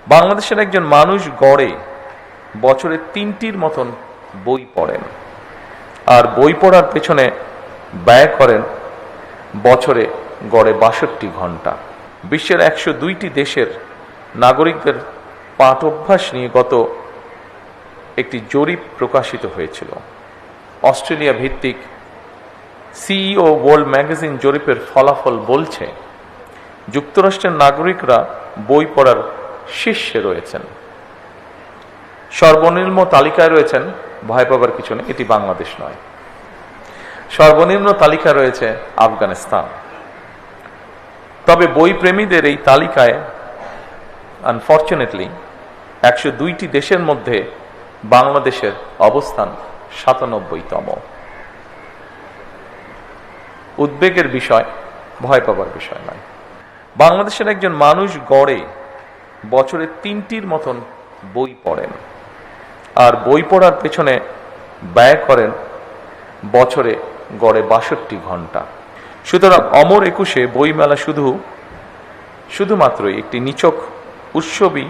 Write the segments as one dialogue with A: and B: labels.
A: বাংলাদেশের একজন মানুষ গড়ে বছরে 3টির মতন বই পড়েন, আর বই পড়ার পেছনে ব্যয় করেন বছরে গড়ে 62 ঘন্টা। বিশ্বের 102টি দেশের নাগরিকদের পাঠ অভ্যাস নিয়ে গত একটি জরিপ প্রকাশিত হয়েছিল। অস্ট্রেলিয়া ভিত্তিক সিইও ওয়ার্ল্ড ম্যাগাজিন জরিপের ফলাফল বলছে যুক্তরাষ্ট্রের নাগরিকরা বই পড়ার শীর্ষে রয়েছেন। সর্বনিম্ন তালিকায় রয়েছেন, ভয় পাবার কিছু নেই, এটি বাংলাদেশ নয়। সর্বনিম্ন তালিকা রয়েছে আফগানিস্তান। তবে বই প্রেমীদের এই তালিকায় আনফরচুনেটলি 102টি দেশের মধ্যে বাংলাদেশের অবস্থান 97তম। উদ্বেগের বিষয়, ভয় পাবার বিষয় নয়। বাংলাদেশের একজন মানুষ গড়ে বছরে 3টির মতন বই পড়েন, আর বই পড়ার পেছনে ব্যয় করেন বছরে গড়ে 62 ঘন্টা। সুতরাং অমর একুশে বইমেলা শুধুমাত্র একটি নিছক উৎসবই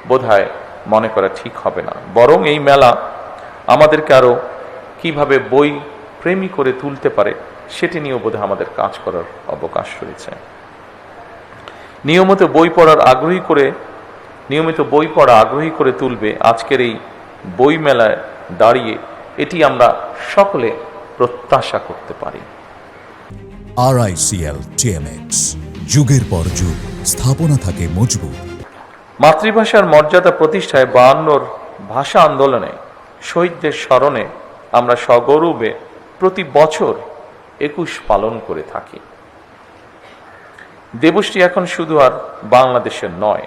A: বোধহয় মনে করা ঠিক হবে না, বরং এই মেলা আমাদেরকে আরো কিভাবে বই প্রেমী করে তুলতে পারে সেটি নিয়েও বোধহয় আমাদের কাজ করার অবকাশ রয়েছে। নিয়মিত বই পড়া আগ্রহী করে তুলবে আজকের এই বই মেলায় দাঁড়িয়ে, এটি আমরা সকলে প্রত্যাশা করতে পারি।
B: RICL TMX, যুগের পর যুগ স্থাপনা থাকে মজবুত।
A: মাতৃভাষার মর্যাদা প্রতিষ্ঠায় 52 ভাষা আন্দোলনে শহীদদের স্মরণে আমরা সগৌরবে প্রতি বছর 21 পালন করে থাকি। দিবসটি এখন শুধু আর বাংলাদেশের নয়,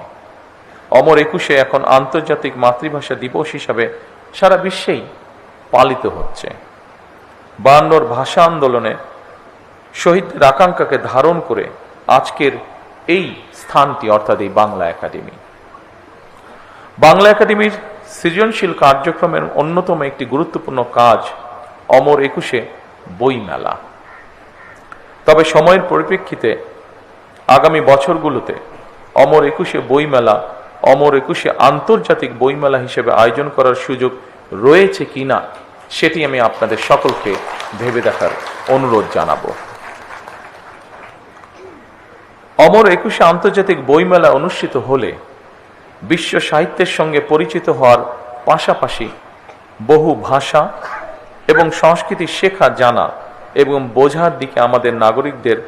A: অমর একুশে এখন আন্তর্জাতিক মাতৃভাষা দিবস হিসাবে সারা বিশ্বেই পালিত হচ্ছে। 52 ভাষা আন্দোলনে শহীদদের আকাঙ্ক্ষাকে ধারণ করে আজকের এই স্থানটি, অর্থাৎ এই বাংলা একাডেমি। বাংলা একাডেমির সৃজনশীল কার্যক্রমের অন্যতম একটি গুরুত্বপূর্ণ কাজ অমর একুশে বইমেলা। তবে সময়ের পরিপ্রেক্ষিতে আগামী বছরগুলোতে অমর একুশে বইমেলা অমর একুশে আন্তর্জাতিক বইমেলা হিসেবে আয়োজন করার সুযোগ রয়েছে কিনা সেটি আমি আপনাদের সকলকে ভেবে দেখার অনুরোধ জানাবো। অমর একুশে আন্তর্জাতিক বইমেলা অনুষ্ঠিত হলে বিশ্ব সাহিত্যের সঙ্গে পরিচিত হওয়ার পাশাপাশি বহু ভাষা এবং সংস্কৃতি শেখা, জানা এবং বোঝার দিকে আমাদের নাগরিকদের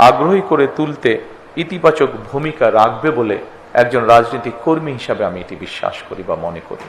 A: আগ্রহী করে তুলতে ইতিবাচক ভূমিকা রাখবে বলে একজন রাজনৈতিক কর্মী হিসাবে আমি এটি বিশ্বাস করি বা মনে করি।